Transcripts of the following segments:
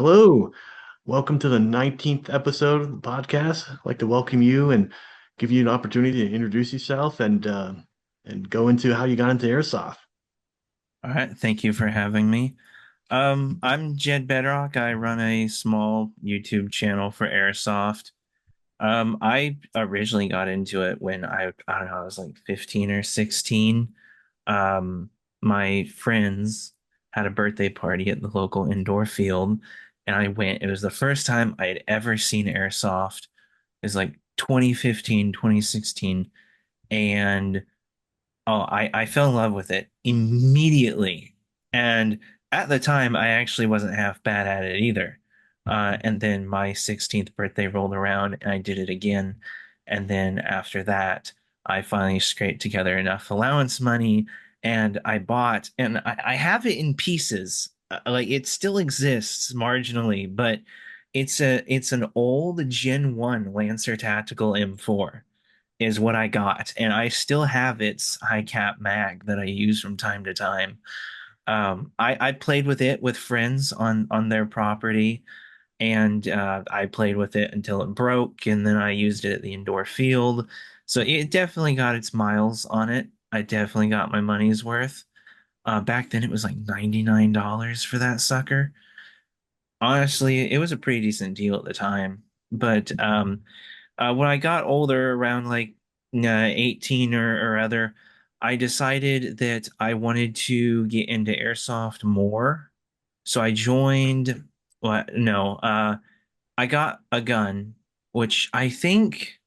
Hello, welcome to the 19th episode of the podcast. I'd like to welcome you and give you an opportunity to introduce yourself and go into how you got into airsoft. All right, thank you for having me. I'm JEDBEDROCK. I run a small YouTube channel for Airsoft. I originally got into it when I don't know, I was like 15 or 16. Um, my friends had a birthday party at the local indoor field, and I went. It was the first time I had ever seen Airsoft. It was like 2015, 2016, and I fell in love with it immediately. And at the time, I actually wasn't half bad at it either. And then my 16th birthday rolled around and I did it again. And then after that, I finally scraped together enough allowance money and I bought, and I have it in pieces. Like it still exists marginally, but it's an old Gen 1 Lancer Tactical M4 is what I got, and I still have its high cap mag that I use from time to time. I played with it with friends on their property, and I played with it until it broke, and then I used it at the indoor field. So it definitely got its miles on it. I definitely got my money's worth. Back then, it was like $99 for that sucker. Honestly, it was a pretty decent deal at the time, but when I got older, around like 18 or other, I decided that I wanted to get into airsoft more. So I joined, what, no, I got a gun, which I think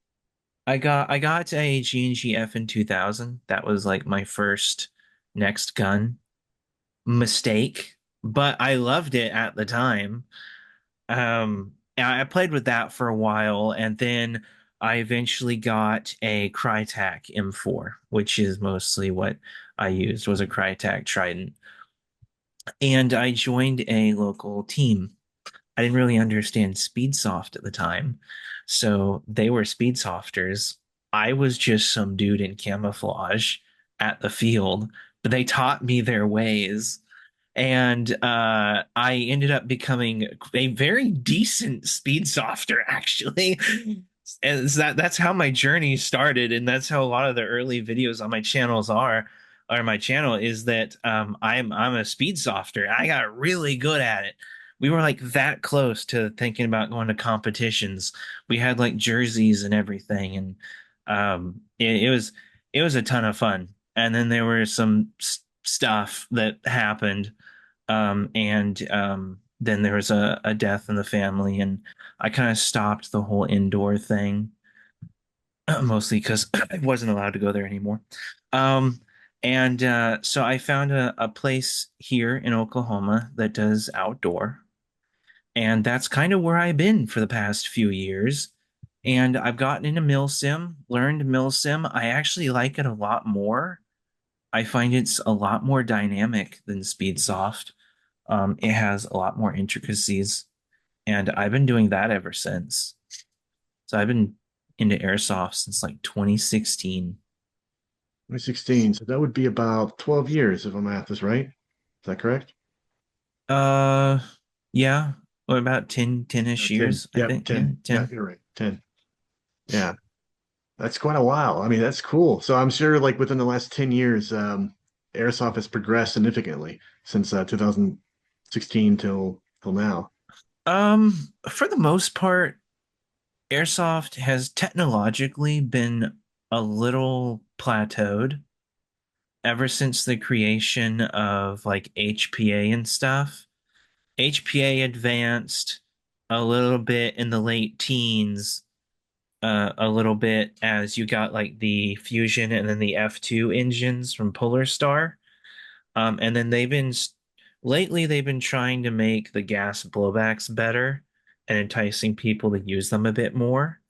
I got a G&G F in 2000. That was like my first next gun. Mistake, but I loved it at the time. And I played with that for a while, and then I eventually got a Crytek M4, which is mostly what I used was a Crytek Trident. And I joined a local team. I didn't really understand Speedsoft at the time, so they were Speedsofters. I was just some dude in camouflage at the field, but they taught me their ways and I ended up becoming a very decent speed softer, actually. And that's how my journey started, and that's how a lot of the early videos on my channels are, or my channel is that I'm a speed softer. I got really good at it. We were like that close to thinking about going to competitions. We had like jerseys and everything, and it was a ton of fun. And then there were some stuff that happened, and then there was a death in the family, and I kind of stopped the whole indoor thing, mostly because I wasn't allowed to go there anymore. Um, and so I found a place here in Oklahoma that does outdoor, and that's kind of where I've been for the past few years. And I've gotten into milsim, learned milsim. I actually like it a lot more. I find it's a lot more dynamic than Speedsoft. It has a lot more intricacies, and I've been doing that ever since. So I've been into airsoft since like 2016. 2016, so that would be about 12 years if my math is right. Is that correct? Uh, yeah, or about 10-ish 10. years, I Yep, think. Yeah, 10. Yeah, 10. you're right. 10. Yeah, that's quite a while. I mean, that's cool. So I'm sure like within the last 10 years, airsoft has progressed significantly since 2016 till now. For the most part, airsoft has technologically been a little plateaued ever since the creation of like HPA and stuff. HPA advanced a little bit in the late teens, a little bit as you got like the Fusion and then the F2 engines from Polar Star. And then lately they've been trying to make the gas blowbacks better and enticing people to use them a bit more.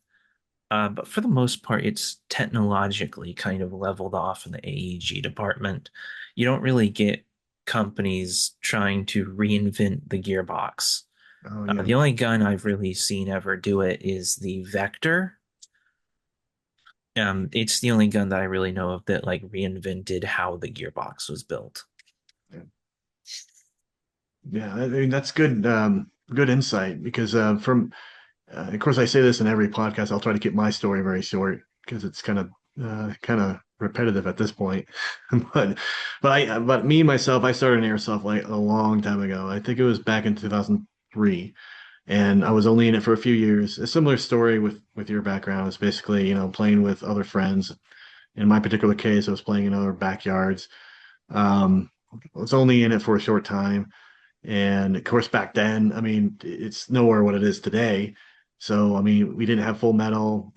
But for the most part, it's technologically kind of leveled off in the AEG department. You don't really get companies trying to reinvent the gearbox. Oh yeah. The only gun I've really seen ever do it is the Vector. It's the only gun that I really know of that like reinvented how the gearbox was built. Yeah, I mean that's good. good insight because of course, I say this in every podcast. I'll try to keep my story very short because it's kind of repetitive at this point. But but me myself, I started in airsoft like a long time ago. I think it was back in 2003, and I was only in it for a few years. A similar story with your background is basically, playing with other friends. In my particular case, I was playing in other backyards. I was only in it for a short time. And of course, back then, I mean, it's nowhere what it is today. So, I mean, we didn't have full metal.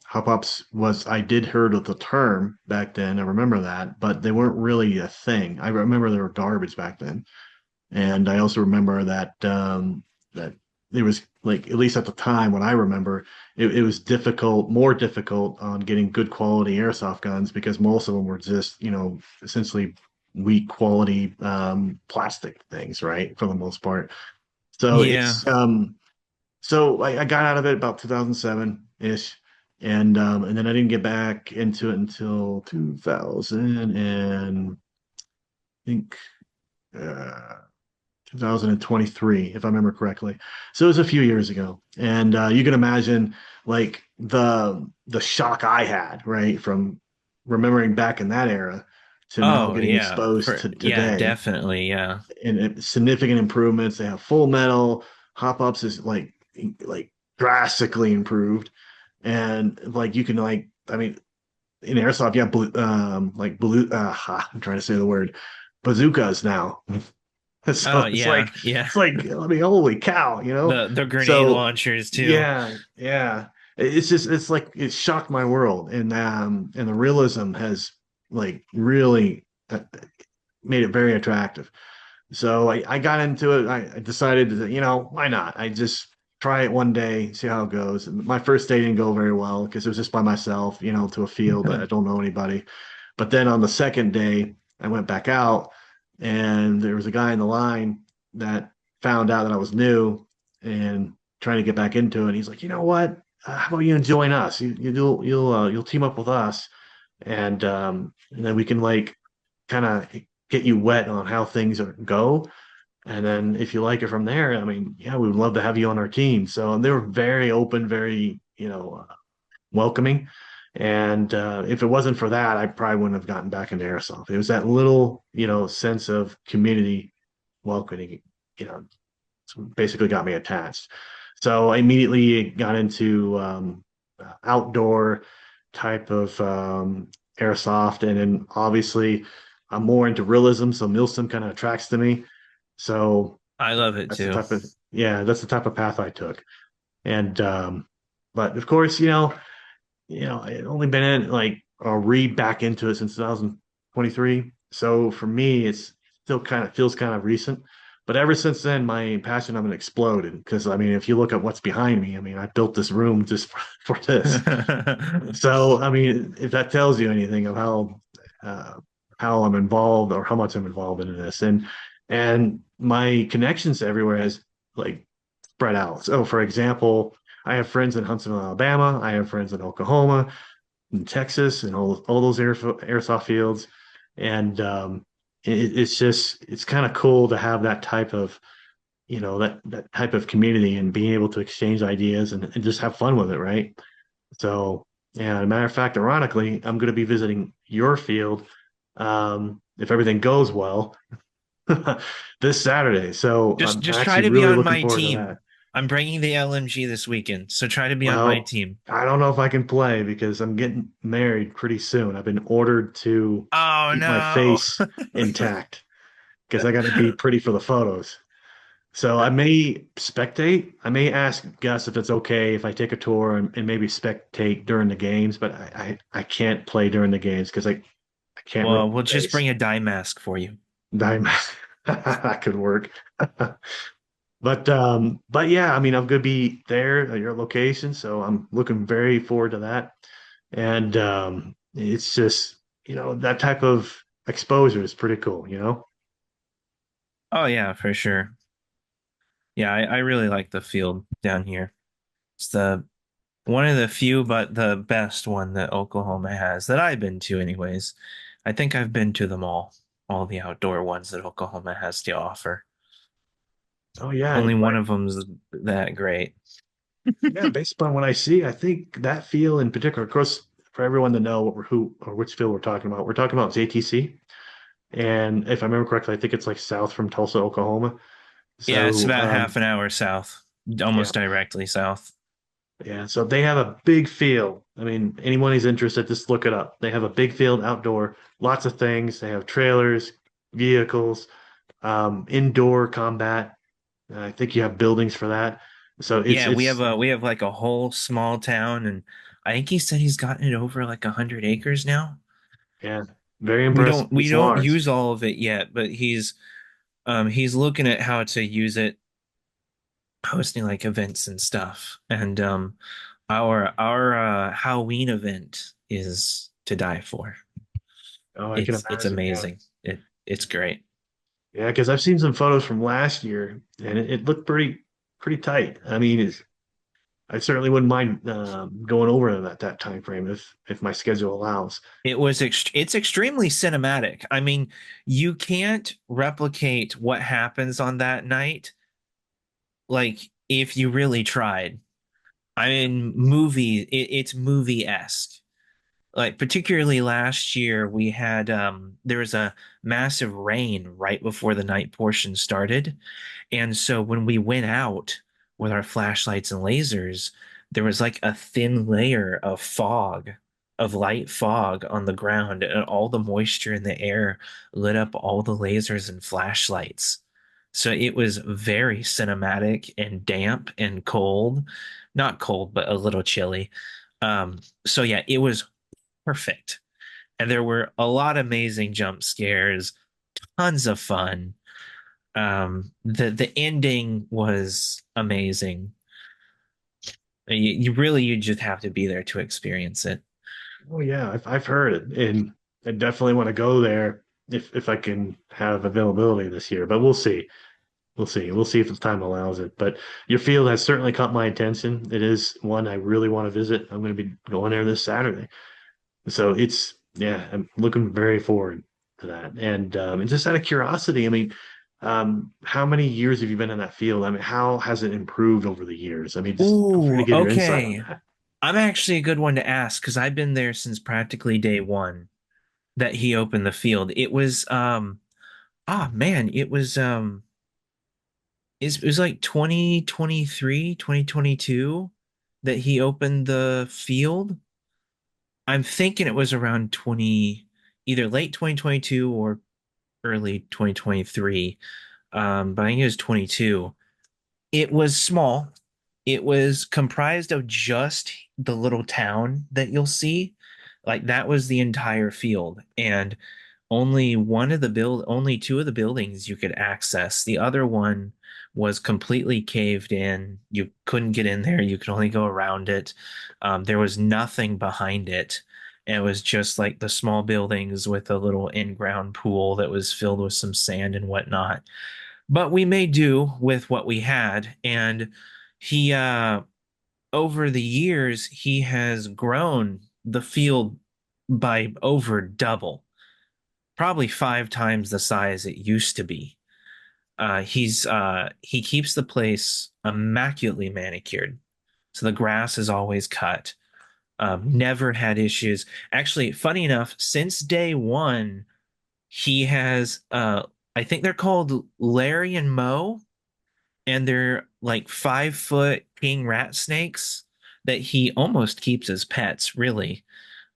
Hop ups was, I did heard of the term back then. I remember that, but they weren't really a thing. I remember they were garbage back then. And I also remember that it was like, at least at the time when I remember, it was difficult, more difficult on getting good quality airsoft guns because most of them were just, essentially weak quality plastic things, right? For the most part. So Yeah. I got out of it about 2007-ish. And then I didn't get back into it until 2000 and I think uh 2023, if I remember correctly. So it was a few years ago, and you can imagine like the shock I had, right, from remembering back in that era to now Oh, getting yeah. exposed to Yeah, today, definitely. Yeah. and significant improvements. They have full metal. Hop ups is like drastically improved, and like you can like I mean in airsoft, yeah, like blue. I'm trying to say the word bazookas now. Oh, So yeah. Yeah. it's like, I mean, holy cow, you know? The grenade So launchers too. yeah, yeah. It's just it's like it shocked my world. And the realism has like really made it very attractive. So I got into it. I decided that, why not? I just try it one day, see how it goes. My first day didn't go very well because it was just by myself, to a field that I don't know anybody. But then on the second day, I went back out and there was a guy in the line that found out that I was new and trying to get back into it. He's like, you know what? How about you join us? You'll team up with us, and then we can like kind of get you wet on how things go. And then if you like it from there, I mean, yeah, we would love to have you on our team. So they were very open, very, welcoming. And if it wasn't for that, I probably wouldn't have gotten back into airsoft. It was that little, sense of community welcoming, basically got me attached. So I immediately got into outdoor type of airsoft, and then obviously I'm more into realism, so Milsim kind of attracts to me. So I love it that's the too. type of yeah, that's the type of path I took. And but of course, I had only been in like a read back into it since 2023. So for me, it's still kind of feels kind of recent. But ever since then, my passion of it exploded. Because I mean, if you look at what's behind me, I mean, I built this room just for this. So I mean, if that tells you anything of uh, how I'm involved or how much I'm involved in this, and my connections everywhere has like spread out. So for example, I have friends in Huntsville, Alabama. I have friends in Oklahoma, in Texas, and all those airsoft fields. And it's kind of cool to have that type of that type of community and being able to exchange ideas and just have fun with it, right? So yeah, as a matter of fact, ironically, I'm going to be visiting your field if everything goes well this Saturday. So I'm Just try actually to be really on looking my forward to team. that. I'm bringing the LMG this weekend, so try to be on my Well, team. I don't know if I can play because I'm getting married pretty soon. I've been ordered to Oh keep my no. face intact because I got to be pretty for the photos. So I may spectate. I may ask Gus if it's okay if I take a tour and maybe spectate during the games, but I can't play during the games because I can't Well, really we'll just face. bring a dye mask for you. Dime. That could work. But yeah, I mean, I'm gonna be there at your location, so I'm looking very forward to that. And it's just, that type of exposure is pretty cool. Oh yeah, for sure. Yeah, I really like the field down here. It's the one of the few, but the best one that Oklahoma has that I've been to, anyways. I think I've been to them all the outdoor ones that Oklahoma has to offer. Oh yeah, Only one of them's that great. yeah. Based upon what I see, I think that field in particular, of course, for everyone to know who or which field we're talking about JTC. And if I remember correctly, I think it's like south from Tulsa, Oklahoma. Yeah, it's So about half an hour south, yeah, almost directly south. yeah. So they have a big field. I mean, anyone who's interested, just look it up. They have a big field outdoor, lots of things. They have trailers, vehicles, indoor combat. I think you have buildings for that. So Yeah, it's we have like a whole small town, and I think he said he's gotten it over like 100 acres now. yeah, very impressive. We It's don't large. use all of it yet, but he's looking at how to use it, hosting like events and stuff. And our Halloween event is to die for. Oh, I can It's imagine. Yeah. amazing. It's great. Yeah, because I've seen some photos from last year and it looked pretty tight. I mean, I certainly wouldn't mind going over them at that time frame if my schedule allows. It's extremely cinematic. I mean, you can't replicate what happens on that night like if you really tried. I mean, it's movie-esque. Like particularly last year we had there was a massive rain right before the night portion started, and so when we went out with our flashlights and lasers, there was like a thin layer of fog, of light fog on the ground, and all the moisture in the air lit up all the lasers and flashlights. So it was very cinematic and damp and cold. Not cold, but a little chilly. So yeah, it was perfect. And there were a lot of amazing jump scares, tons of fun. The ending was amazing. You just have to be there to experience it. Oh yeah, I've heard it, and I definitely want to go there if I can have availability this year. But we'll see. We'll see. We'll see if the time allows it. But your field has certainly caught my attention. It is one I really want to visit. I'm going to be going there this Saturday. So it's yeah, I'm looking very forward to that. And just out of curiosity, I mean, how many years have you been in that field? I mean, how has it improved over the years? I mean, just feel free to Ooh, give your insight on okay. that. I'm actually a good one to ask because I've been there since practically day one that he opened the field. It was man, it was like 2023, 2022 that he opened the field. I'm thinking it was around 20, either late 2022 or early 2023. But I think it was 22. It was small. It was comprised of just the little town that you'll see. Like that was the entire field. And only two of the buildings you could access. The other one was completely caved in. You couldn't get in there. You could only go around it. There was nothing behind it. And it was just like the small buildings with a little in-ground pool that was filled with some sand and whatnot. But we made do with what we had. And he over the years he has grown the field by over double, probably 5 times the size it used to be. He keeps the place immaculately manicured, so the grass is always cut. Never had issues. Actually, funny enough, since day one, he has I think they're called Larry and Moe, and they're like 5 foot king rat snakes that he almost keeps as pets, really.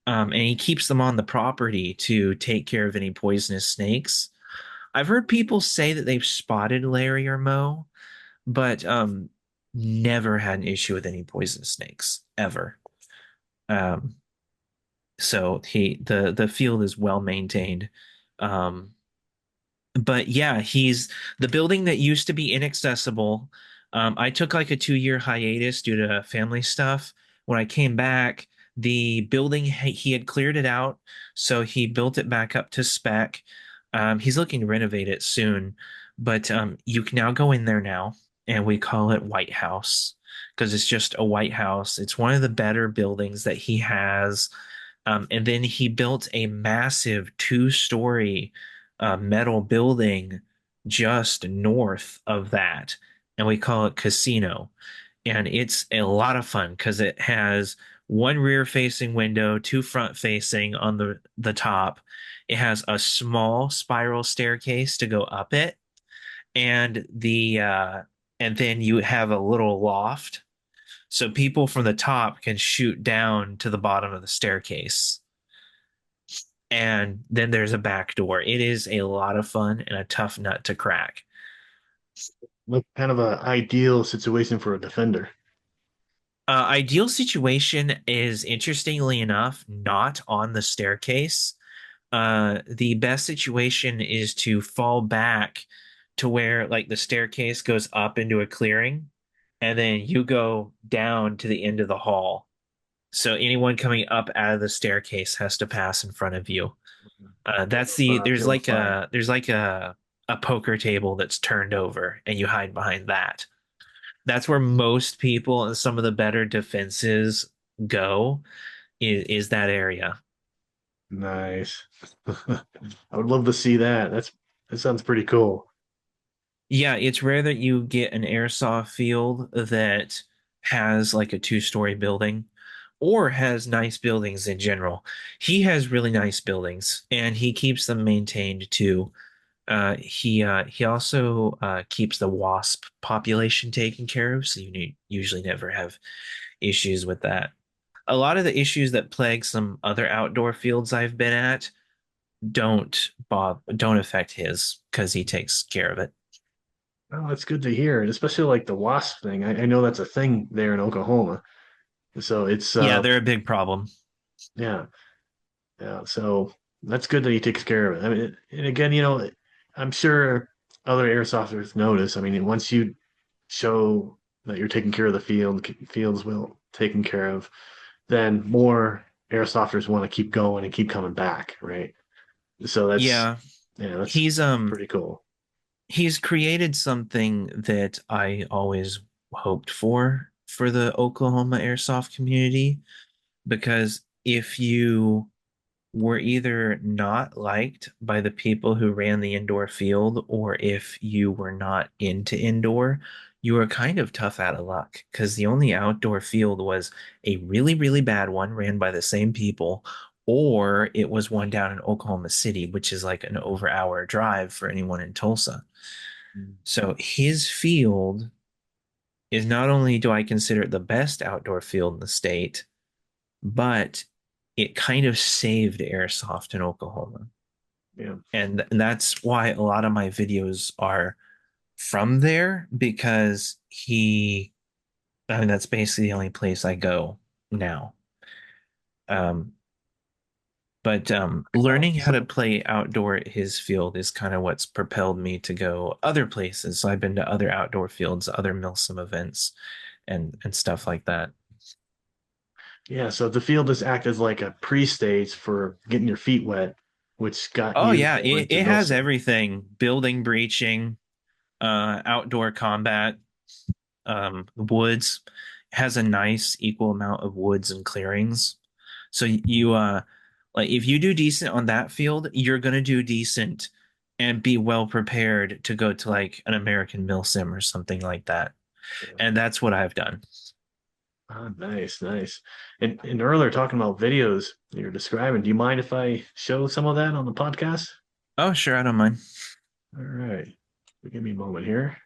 And he keeps them on the property to take care of any poisonous snakes. I've heard people say that they've spotted Larry or Moe, but never had an issue with any poisonous snakes ever. Um, so the field is well maintained. Um, but yeah, he's the building that used to be inaccessible. I took like a 2 year hiatus due to family stuff. When I came back, the building he had cleared it out, so he built it back up to spec. He's looking to renovate it soon, but you can now go in there now, and we call it White House because it's just a White House. It's one of the better buildings that he has. And then he built a massive 2 story metal building just north of that, and we call it Casino. And it's a lot of fun because it has one rear facing window, two front facing on the top. It has a small spiral staircase to go up it, and and then you have a little loft so people from the top can shoot down to the bottom of the staircase. And then there's a back door. It is a lot of fun and a tough nut to crack. Like kind of a ideal situation for a defender. Ideal situation is, interestingly enough, not on the staircase. The best situation is to fall back to where like the staircase goes up into a clearing, and then you go down to the end of the hall. So anyone coming up out of the staircase has to pass in front of you. That's the Field of fire. there's like a poker table that's turned over, and you hide behind that. That's where most people and some of the better defenses go, is that area. Nice. I would love to see that. That sounds pretty cool. Yeah, it's rare that you get an airsoft field that has like a two-story building or has nice buildings in general. He has really nice buildings and he keeps them maintained too. He also keeps the wasp population taken care of, so usually never have issues with that. A lot of the issues that plague some other outdoor fields I've been at don't affect his because he takes care of it. Oh, that's good to hear. And especially like the wasp thing. I know that's a thing there in Oklahoma. So it's Yeah, they're a big problem. yeah. Yeah, so that's good that he takes care of it. I mean, and again, I'm sure other airsofters notice. I mean, once you show that you're taking care of the fields well taken care of, then more airsofters want to keep going and keep coming back, right? So Yeah, that's he's pretty cool. he's created something that I always hoped for the Oklahoma airsoft community, because if you were either not liked by the people who ran the indoor field, or if you were not into indoor, you were kind of tough out of luck because the only outdoor field was a really, really bad one ran by the same people, or it was one down in Oklahoma City, which is like an over hour drive for anyone in Tulsa. So his field is, not only do I consider it the best outdoor field in the state, but it kind of saved airsoft in Oklahoma. Yeah, And that's why a lot of my videos are from there, because I mean, that's basically the only place I go now. Um, but oh, learning how to so play outdoor at his field is kind of what's propelled me to go other places. So I've been to other outdoor fields, other Milsim events, and stuff like that. yeah, so the field has acted as like a pre-stage for getting your feet wet, which got Oh you yeah, more into it has Milsim. everything: building, breaching, outdoor combat, woods. Has a nice equal amount of woods and clearings. So you like if you do decent on that field, you're gonna do decent and be well prepared to go to like an American Mill Sim or something like that. And that's what I've done. Ah, nice, nice. And earlier talking about videos you're describing, do you mind if I show some of that on the podcast? Oh, sure, I don't mind. All right. Give me a moment here.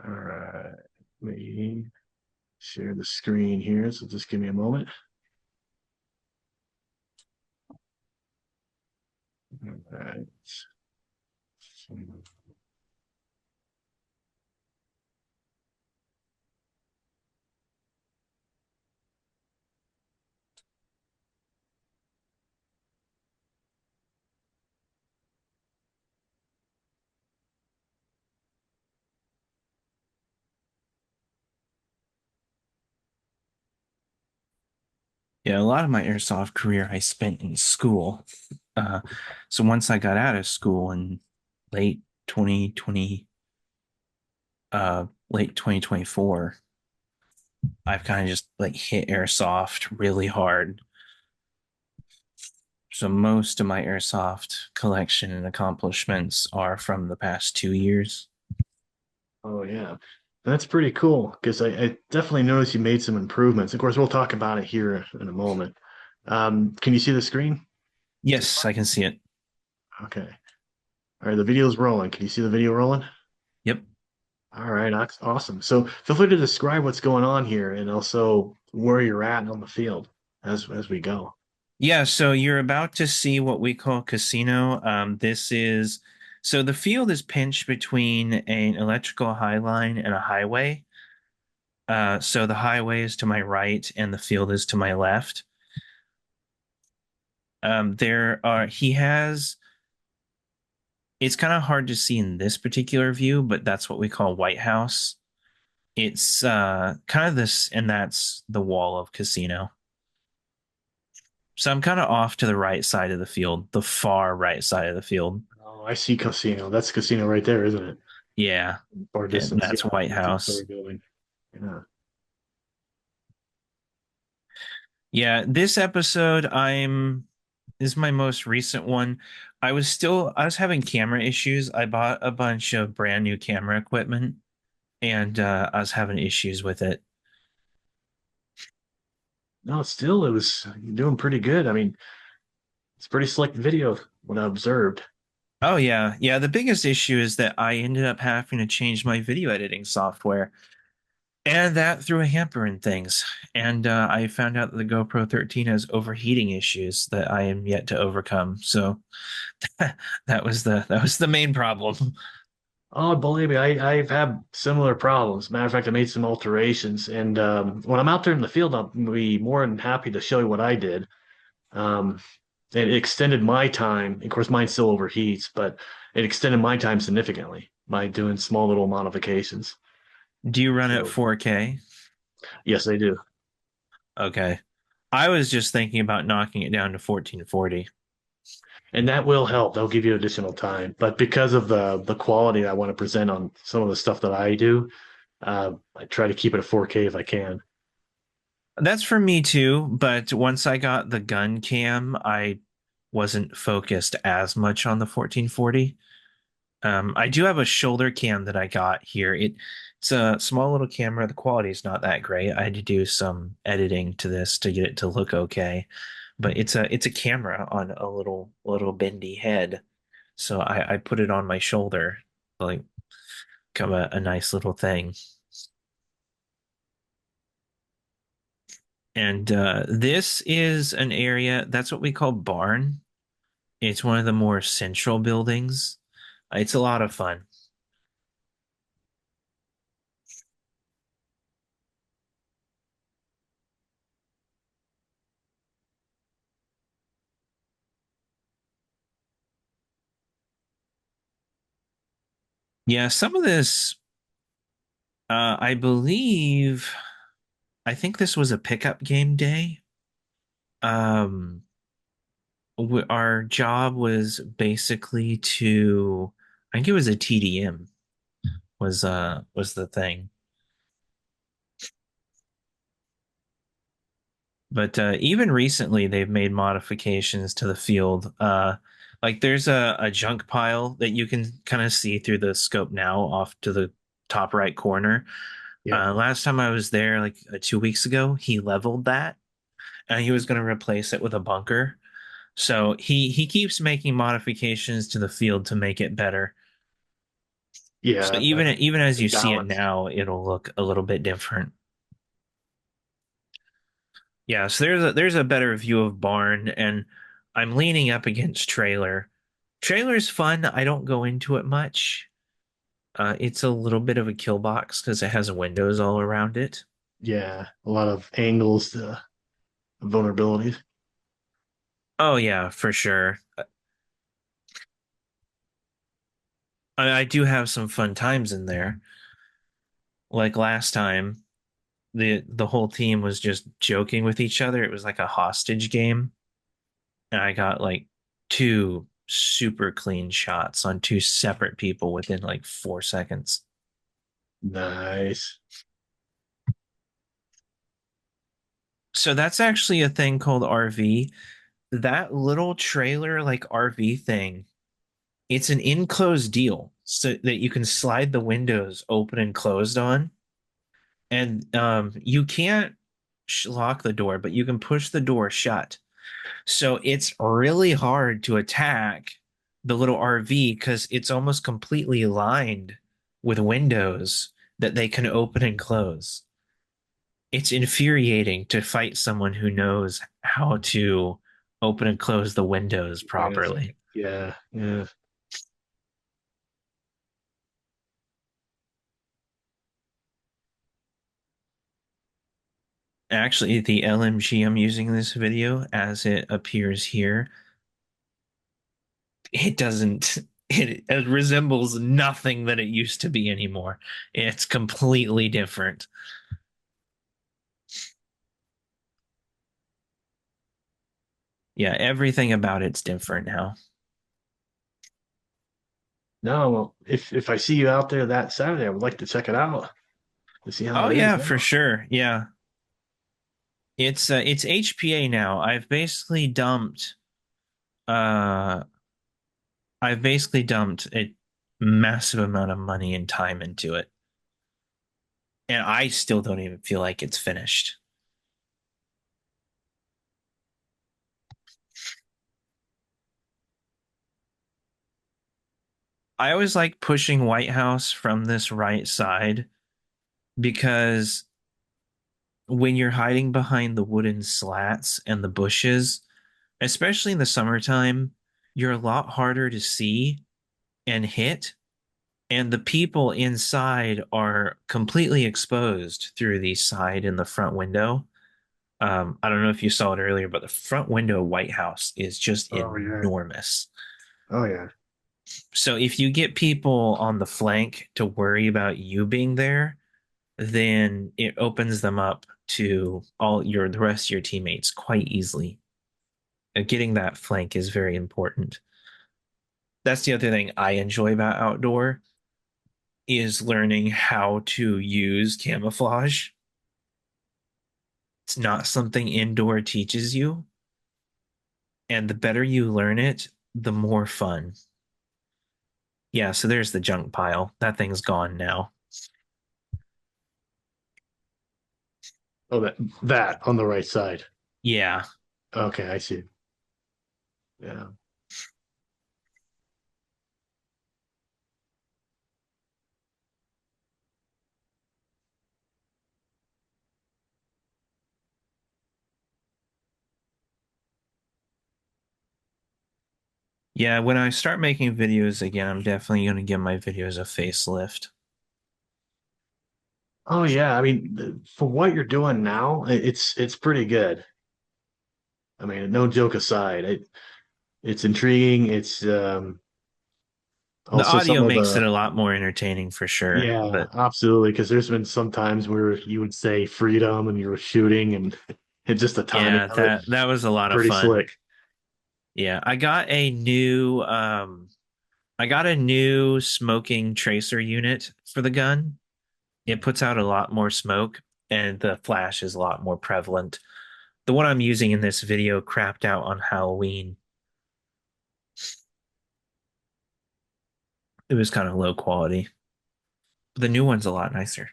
All right. Let me share the screen here. So just give me a moment. All right. Yeah, a lot of my airsoft career I spent in school. Uh, so once I got out of school in late 2020, late 2024, I've kind of just like hit airsoft really hard. So most of my airsoft collection and accomplishments are from the past 2 years. Oh yeah, that's pretty cool because I definitely noticed you made some improvements. Of course, we'll talk about it here in a moment. Can you see the screen? Yes, I can see it. Okay. All right, the video's rolling. Can you see the video rolling? Yep. All right, awesome. So feel free to describe what's going on here and also where you're at on the field as we go. Yeah, so you're about to see what we call casino. So the field is pinched between an electrical high line and a highway. So the highway is to my right and the field is to my left. He has, it's kind of hard to see in this particular view, but that's what we call White House. It's kind of this, and that's the wall of casino. So I'm kind of off to the right side of the field, the far right side of the field. Oh, I see casino. That's casino right there, isn't it? Yeah, Far and distance. that's Yeah, White the House. two-story building. Yeah. Yeah, this episode this is my most recent one. I was having camera issues. I bought a bunch of brand new camera equipment and I was having issues with it. No, still, it was you're doing pretty good. I mean, it's pretty slick video, what I observed. Oh yeah. Yeah, the biggest issue is that I ended up having to change my video editing software. And that threw a hamper in things. And I found out that the GoPro 13 has overheating issues that I am yet to overcome. So that was the main problem. Oh, believe me, I've had similar problems. Matter of fact, I made some alterations, and when I'm out there in the field, I'll be more than happy to show you what I did. Um, it extended my time. Of course, mine still overheats, but it extended my time significantly by doing small little modifications. Do you run at So 4K? yes, I do. Okay. I was just thinking about knocking it down to 1440. And that will help. That'll give you additional time. But because of the quality I want to present on some of the stuff that I do, I try to keep it at 4K if I can. That's for me too, but once I got the gun cam, I wasn't focused as much on the 1440. I do have a shoulder cam that I got here. It's a small little camera. The quality is not that great. I had to do some editing to this to get it to look okay. But it's a camera on a little bendy head. So I put it on my shoulder, like come a nice little thing. And this is an area that's what we call barn. It's one of the more central buildings. It's a lot of fun. Yeah, some of this, I believe, I think this was a pickup game day. Um, our job was basically to, I think it was a TDM was the thing. But even recently, they've made modifications to the field. Like there's a junk pile that you can kind of see through the scope now off to the top right corner. Yeah. Last time I was there, like 2 weeks ago, he leveled that and he was going to replace it with a bunker. So he keeps making modifications to the field to make it better. So Yeah. even as you see it Balance. now, it'll look a little bit different. Yeah, so there's a better view of barn, and I'm leaning up against trailer. Trailer's fun. I don't go into it much. It's a little bit of a kill box because it has windows all around it. Yeah. A lot of angles, vulnerabilities. Oh yeah, for sure. I do have some fun times in there. Like last time, the whole team was just joking with each other. It was like a hostage game, and I got like two super clean shots on two separate people within like 4 seconds. Nice. So that's actually a thing called RV. That little trailer like RV thing, it's an enclosed deal so that you can slide the windows open and closed on. And you can't lock the door, but you can push the door shut. So it's really hard to attack the little RV because it's almost completely lined with windows that they can open and close. It's infuriating to fight someone who knows how to open and close the windows Yes. properly. Yeah, yeah. Actually, the LMG I'm using in this video, as it appears here, it doesn't, it resembles nothing that it used to be anymore. It's completely different. Yeah, everything about it's different now. No, well, if I see you out there that Saturday, I would like to check it out to see how Oh it is yeah, for now. sure. Yeah. It's HPA now. Uh I've basically dumped a massive amount of money and time into it. And I still don't even feel like it's finished. I always like pushing White House from this right side because when you're hiding behind the wooden slats and the bushes, especially in the summertime, you're a lot harder to see and hit. And the people inside are completely exposed through the side and the front window. I don't know if you saw it earlier, but the front window of White House is just Oh yeah. enormous. Oh yeah. So if you get people on the flank to worry about you being there, then it opens them up to all your the rest of your teammates quite easily. Getting that flank is very important. That's the other thing I enjoy about outdoor is learning how to use camouflage. It's not something indoor teaches you, and the better you learn it, the more fun. Yeah, so there's the junk pile. That thing's gone now. Oh, that on the right side. Yeah. Okay, I see. Yeah. Yeah, when I start making videos again, I'm definitely going to give my videos a facelift. Oh yeah. I mean, for what you're doing now, it's pretty good. I mean, no joke aside, it's intriguing. It's The also some audio of makes it the a lot more entertaining for sure, yeah, but absolutely. Because there's been some times where you would say freedom and you were shooting, and it just the timing yeah, of it that was a lot of pretty fun. slick. Yeah, I got a new smoking tracer unit for the gun. It puts out a lot more smoke and the flash is a lot more prevalent. The one I'm using in this video crapped out on Halloween. It was kind of low quality. The new one's a lot nicer.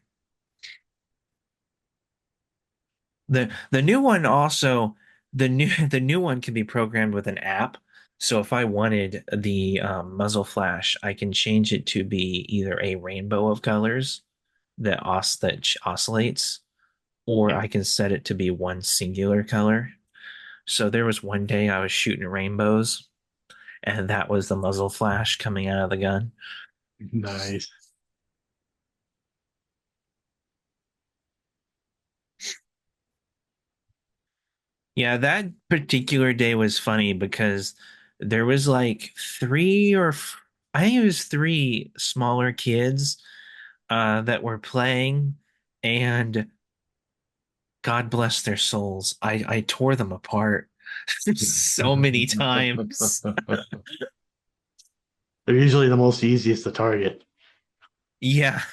The new one also the new one can be programmed with an app. So if I wanted the muzzle flash, I can change it to be either a rainbow of colors that oscillates, or I can set it to be one singular color. So there was one day I was shooting rainbows, and that was the muzzle flash coming out of the gun. Nice. Yeah, that particular day was funny because there was like I think it was three smaller kids that were playing, and God bless their souls. I tore them apart so many times. They're usually the most easiest to target. Yeah.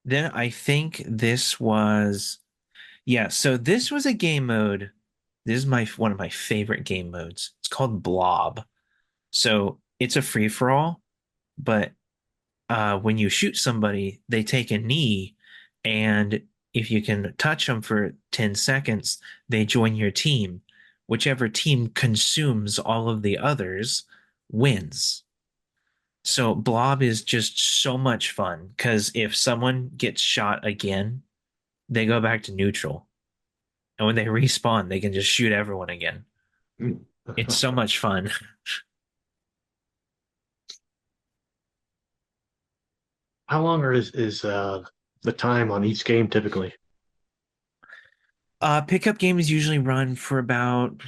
Then I think this was, yeah, so this was a game mode. This is my one of my favorite game modes. It's called Blob. So it's a free for all, but when you shoot somebody, they take a knee, and if you can touch them for 10 seconds, they join your team. Whichever team consumes all of the others wins. So Blob is just so much fun because if someone gets shot again, they go back to neutral. And when they respawn, they can just shoot everyone again. It's so much fun. How long is the time on each game typically? Pickup games usually run for about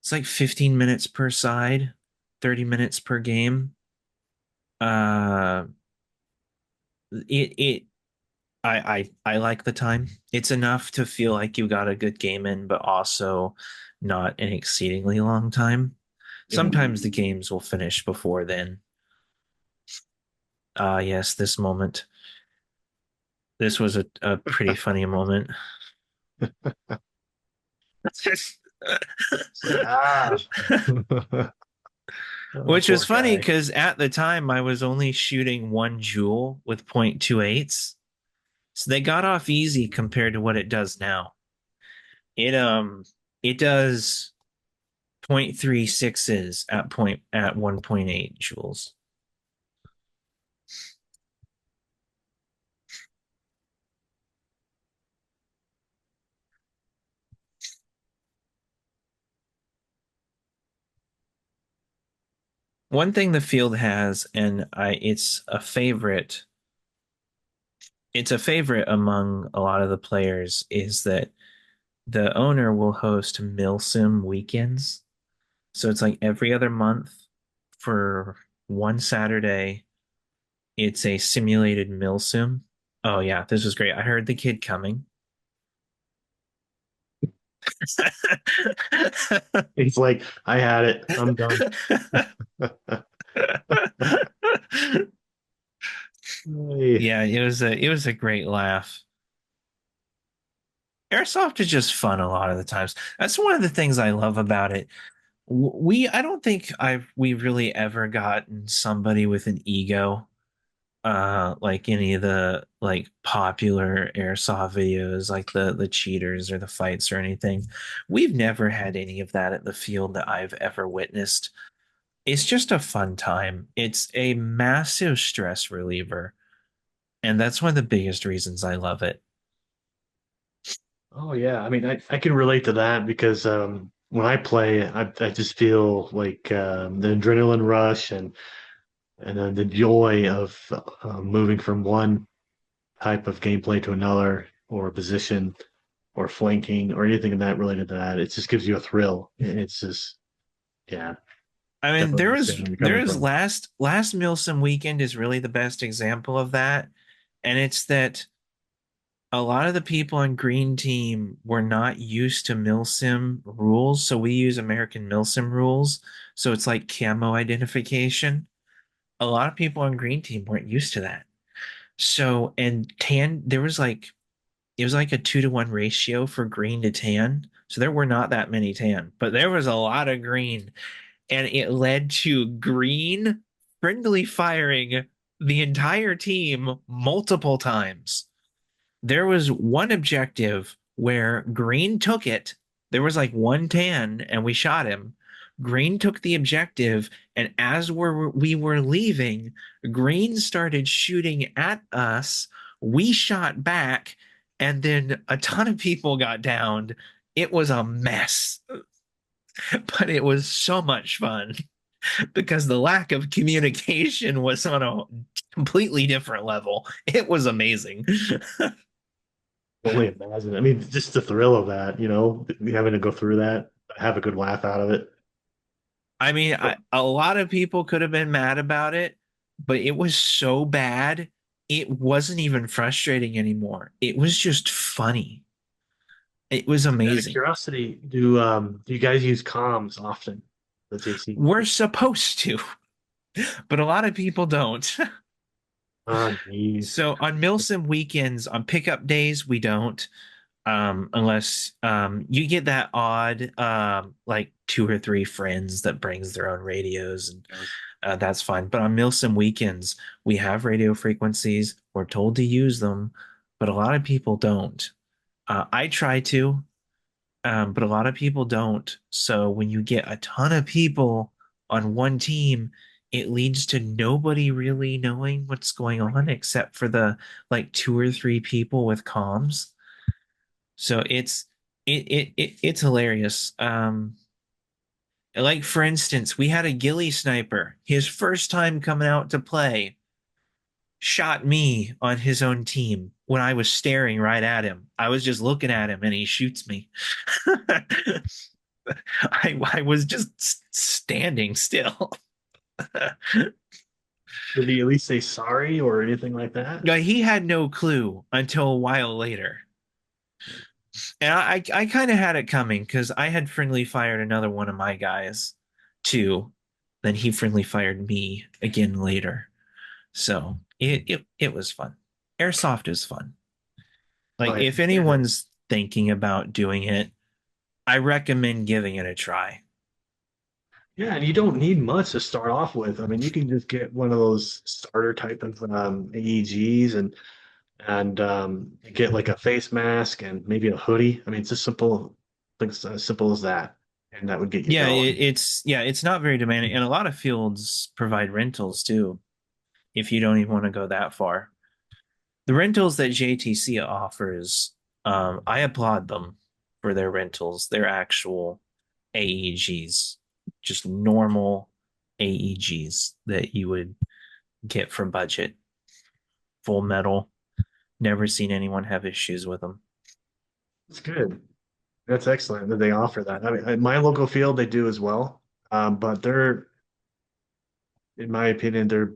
it's like 15 minutes per side, 30 minutes per game. Uh it I like the time. It's enough to feel like you got a good game in, but also not an exceedingly long time. Yeah. Sometimes the games will finish before then. Yes, this moment. This was a pretty funny moment. It's like, ah. Oh, Which was poor funny guy. because at the time I was only shooting one jewel with .28s. So they got off easy compared to what it does now. It does .36s at 1.8 joules. One thing the field has, and it's a favorite among a lot of the players, is that the owner will host milsim weekends. So it's like every other month for one Saturday, it's a simulated milsim. Oh yeah, this was great. I heard the kid coming. He's like, I had it. I'm done. Hey. Yeah, it was a great laugh. Airsoft is just fun a lot of the times. That's one of the things I love about it. I don't think we really ever gotten somebody with an ego, like any of the like popular airsoft videos, like the cheaters or the fights or anything. We've never had any of that at the field that I've ever witnessed. It's just a fun time. It's a massive stress reliever, and that's one of the biggest reasons I love it. Oh yeah. I mean, I can relate to that because when I play, I just feel like the adrenaline rush and then the joy of moving from one type of gameplay to another or a position or flanking or anything in that related to that. It just gives you a thrill. It's just, yeah, I mean, definitely understand where you're there coming is from. last Milsim weekend is really the best example of that, and it's that a lot of the people on Green Team were not used to Milsim rules, so we use American Milsim rules, so it's like camo identification. A lot of people on Green Team weren't used to that. So, and tan, there was like it was like a 2-to-1 ratio for green to tan. So there were not that many tan, but there was a lot of green, and it led to green friendly firing the entire team multiple times. There was one objective where green took it. There was like one tan, and we shot him. Green took the objective, and as we were leaving, green started shooting at us. We shot back, and then a ton of people got downed. It was a mess, but it was so much fun because the lack of communication was on a completely different level. It was amazing. Only imagine. I mean, just the thrill of that, having to go through that, have a good laugh out of it. I mean, But a lot of people could have been mad about it, but it was so bad, it wasn't even frustrating anymore. It was just funny. It was out of amazing. curiosity, do you guys use comms often? The JC. We're supposed to, but a lot of people don't. Geez. So on Milsim weekends, on pickup days, we don't. Unless you get that odd like two or three friends that brings their own radios, and Yeah. that's fine. But on Milsim weekends, we have radio frequencies. We're told to use them, but a lot of people don't. I try to, but a lot of people don't. So when you get a ton of people on one team, it leads to nobody really knowing what's going on except for the like two or three people with comms. So it's hilarious. Like for instance, we had a ghillie sniper. His first time coming out to play, shot me on his own team when I was staring right at him. I was just looking at him and he shoots me. I was just standing still. Did he at least say sorry or anything like that? He had no clue until a while later. And I kind of had it coming because I had friendly fired another one of my guys too. Then he friendly fired me again later. So it was fun. Airsoft is fun. Oh Like yeah. if Yeah. anyone's thinking about doing it, I recommend giving it a try. Yeah, and you don't need much to start off with. I mean, you can just get one of those starter type of AEGs and get like a face mask and maybe a hoodie. I mean, it's just simple things as simple as that, and that would get you Yeah, going. it's not very demanding, and a lot of fields provide rentals too. If you don't even want to go that far, the rentals that JTC offers, I applaud them for their rentals. They're actual AEGs, just normal AEGs that you would get for budget, full metal. Never seen anyone have issues with them. It's good. That's excellent that they offer that. I mean, at my local field, they do as well. But they're, in my opinion, they're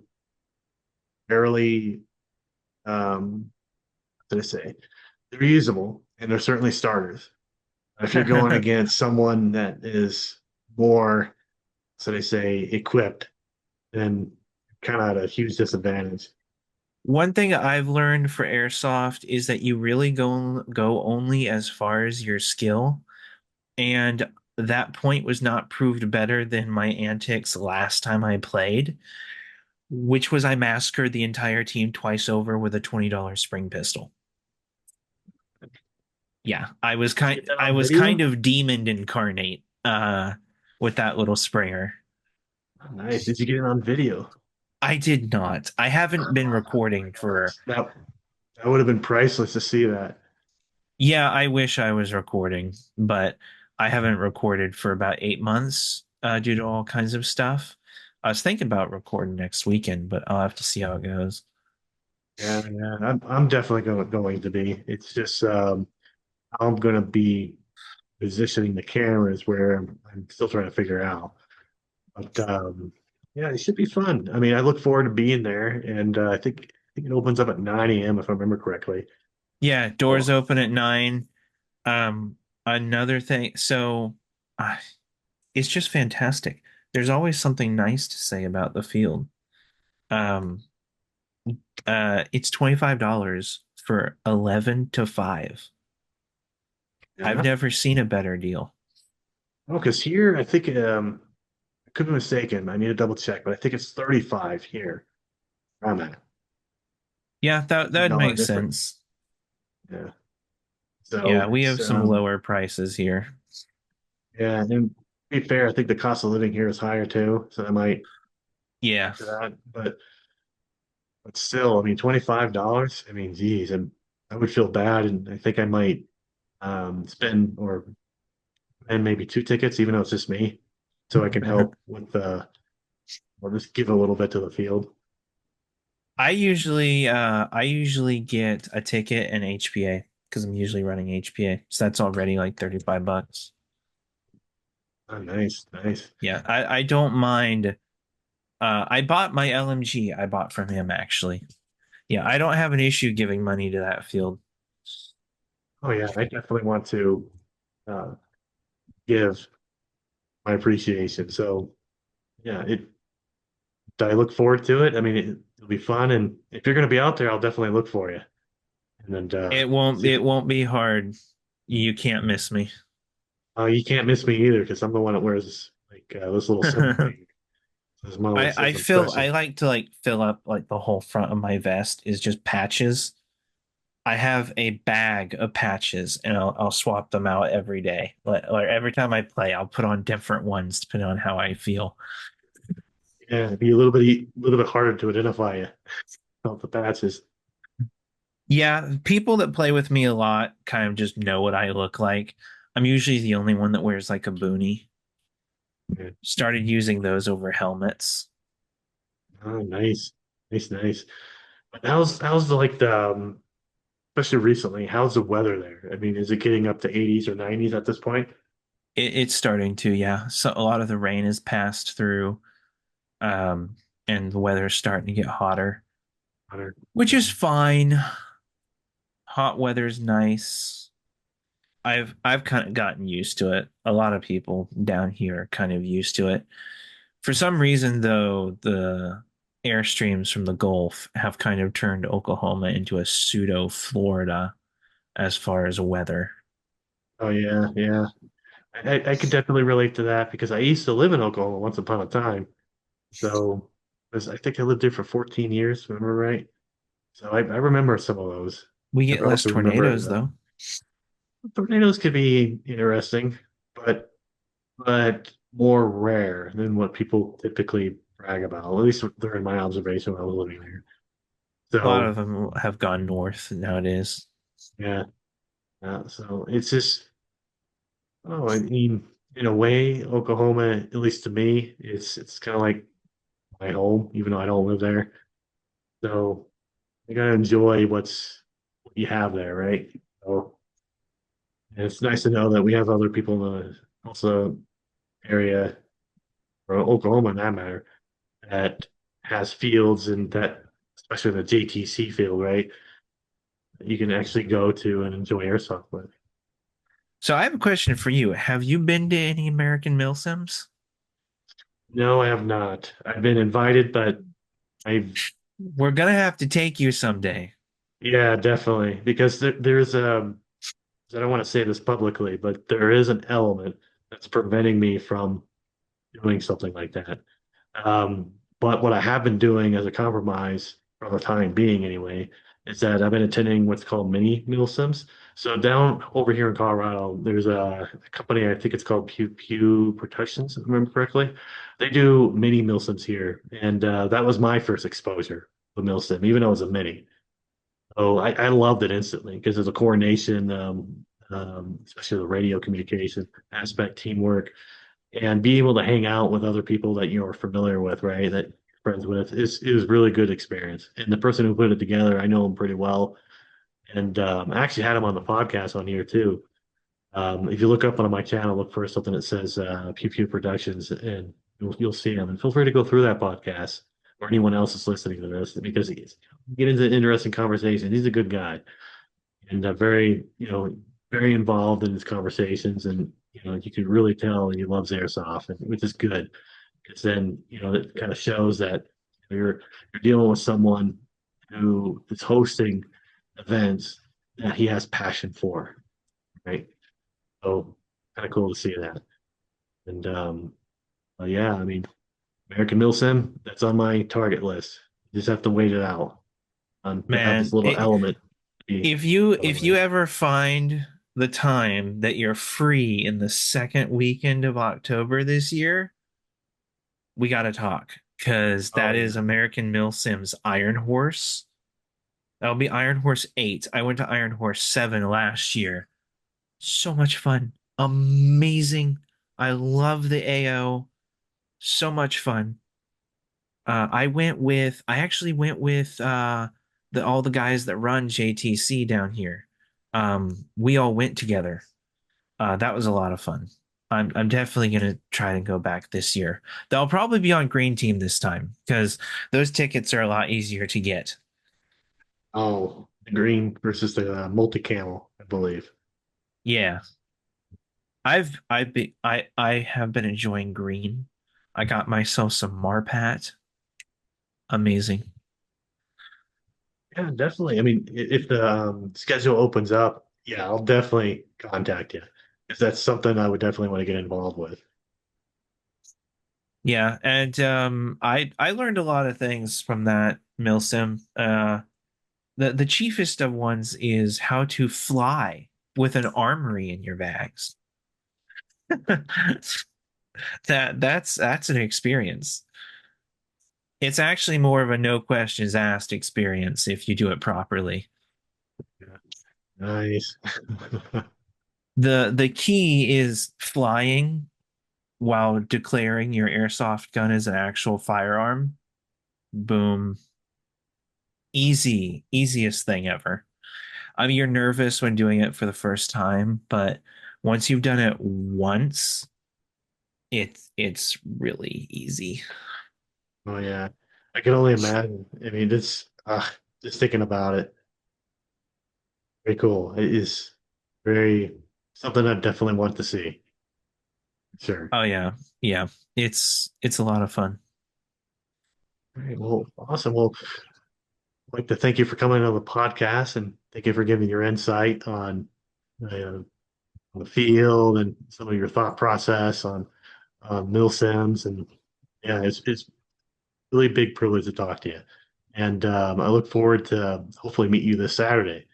barely, what did I say? They're usable and they're certainly starters. If you're going against someone that is more, so they say, equipped, then kind of at a huge disadvantage. One thing I've learned for airsoft is that you really go only as far as your skill, and that point was not proved better than my antics last time I played, which was I massacred the entire team twice over with a $20 spring pistol. Yeah, Did you get that I on was kind video? of demon incarnate with that little springer. Oh, nice. Did you get it on video? I did not. I haven't been recording for. That that would have been priceless to see that. Yeah, I wish I was recording, but I haven't recorded for about 8 months due to all kinds of stuff. I was thinking about recording next weekend, but I'll have to see how it goes. Yeah, yeah. I'm definitely going to be. It's just how I'm going to be positioning the cameras where I'm still trying to figure out. But yeah, it should be fun. I mean, I look forward to being there, and I think it opens up at 9 a.m. if I remember correctly. Yeah, doors Oh, open at 9. Um, another thing, so uh, it's just fantastic. There's always something nice to say about the field. Um, it's $25 for 11 to 5. I've yeah. never seen a better deal. Oh, because here I think I could be mistaken. I need to double check, but I think it's 35 here. Where I'm at. Yeah, that would $10 make difference. sense. Yeah. Yeah, So we it's have some lower prices here. yeah, and to be fair, I think the cost of living here is higher too, so that might Yeah. to that. But still, I mean, $25. I mean, geez, I would feel bad, and I think I might spend and maybe two tickets, even though it's just me, so I can help with or just give a little bit to the field. I usually get a ticket and HPA because I'm usually running HPA. So that's already like $35. Oh, nice, nice. Yeah, I don't mind. I bought my LMG. I bought from him actually. Yeah, I don't have an issue giving money to that field. Oh yeah, I definitely want to uh, give my appreciation. So yeah, it. I look forward to it. I mean, It'll be fun, and if you're going to be out there, I'll definitely look for you. And then see. It won't be hard. You can't miss me. You can't miss me either because I'm the one that wears like this little symbol thing. Says model says I'm I special. like to like fill up like the whole front of my vest is just patches. I have a bag of patches and I'll swap them out every day. Like every time I play, I'll put on different ones depending on how I feel. Yeah, it'd be a little bit harder to identify you without the patches. Yeah, people that play with me a lot kind of just know what I look like. I'm usually the only one that wears like a boonie. Yeah. Started using those over helmets. Oh, nice, nice, nice. But how's the like the especially recently? How's the weather there? I mean, is it getting up to 80s or 90s at this point? It's starting to, yeah. So a lot of the rain has passed through, um, and the weather's starting to get hotter, Hunter? which is fine. Hot weather's nice. I've kind of gotten used to it. A lot of people down here are kind of used to it. For some reason, though, the airstreams from the Gulf have kind of turned Oklahoma into a pseudo Florida as far as weather. Oh yeah, yeah. I could definitely relate to that because I used to live in Oklahoma once upon a time. So I think I lived there for 14 years, remember right? So I remember some of those. We I get less also remember tornadoes, though. tornadoes could be interesting, but more rare than what people typically brag about. At least during my observation when I was living there. A lot So of them have gone north nowadays. yeah, so it's just oh, I mean, in a way, Oklahoma, at least to me, it's kind of like my home, even though I don't live there. So I gotta enjoy what you have there, right? So and it's nice to know that we have other people in the also area or Oklahoma in that matter that has fields and that especially the JTC field, right? That you can actually go to and enjoy airsoft with. So I have a question for you. Have you been to any American Milsims? No, I have not. I've been invited, but I've We're gonna have to take you someday. yeah, definitely because there's I don't want to say this publicly, but there is an element that's preventing me from doing something like that. But what I have been doing as a compromise for the time being anyway, is that I've been attending what's called mini meal sims. So down over here in Colorado, there's a company, I think it's called Pew Pew Productions, if I remember correctly. They do mini meal sims here. And that was my first exposure to meal sim, even though it was a mini. Oh, I loved it instantly because there's a coordination, especially the radio communication aspect, teamwork, and being able to hang out with other people that you're familiar with, right? That you're friends with is really good experience. And the person who put it together, I know him pretty well, and I actually had him on the podcast on here too. If you look up on my channel, look for something that says Pew Pew Productions, and you'll see him. And feel free to go through that podcast or anyone else that's listening to this because he's get into interesting conversation. He's a good guy and very, very involved in his conversations, and you can really tell he loves airsoft, which is good because then it kind of shows that you're dealing with someone who is hosting events that he has passion for, right? So kind of cool to see that. And yeah, I mean, American Milsim, that's on my target list. You just have to wait it out to have this Man, little element be if you celebrated. ever find the time that you're free in the second weekend of October this year, we got to talk because Oh that yeah. is American Milsim's Iron Horse. That'll be Iron Horse 8. I went to Iron Horse 7 last year. So much fun. Amazing. I love the AO. So much fun. I actually went with all the guys that run JTC down here. We all went together. That was a lot of fun. I'm definitely gonna try to go back this year. They'll probably be on green team this time because those tickets are a lot easier to get. Oh, the green versus the multi-camel, I believe. Yeah, I have been enjoying green. I got myself some Marpat. Amazing. Yeah, definitely. I mean, if the schedule opens up, yeah, I'll definitely contact you if that's something I would definitely want to get involved with. Yeah, and I learned a lot of things from that milsim. The chiefest of ones is how to fly with an armory in your bags. That's an experience. It's actually more of a no questions asked experience if you do it properly. Yeah. Nice. The key is flying while declaring your airsoft gun as an actual firearm. Boom. Easiest thing ever. I mean, you're nervous when doing it for the first time, but once you've done it once, it's really easy. Oh yeah, I can only imagine. I mean, it's just thinking about it, very cool. It is very something I definitely want to see. Sure. Oh yeah, yeah. It's a lot of fun. All right. Well, awesome. Well, I'd like to thank you for coming on the podcast and thank you for giving your insight on the field and some of your thought process on mill sims. And yeah, it's really big privilege to talk to you. And I look forward to hopefully meet you this Saturday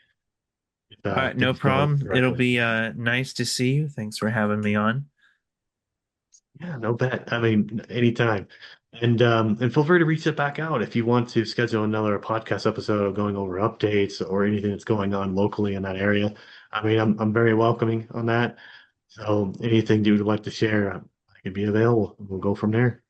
if All right, no things go problem. It'll correctly. be nice to see you. Thanks for having me on. Yeah, no bet. I mean, anytime. And feel free to reach it back out if you want to schedule another podcast episode going over updates or anything that's going on locally in that area. I mean, I'm very welcoming on that. So anything you would like to share, I can be available. We'll go from there.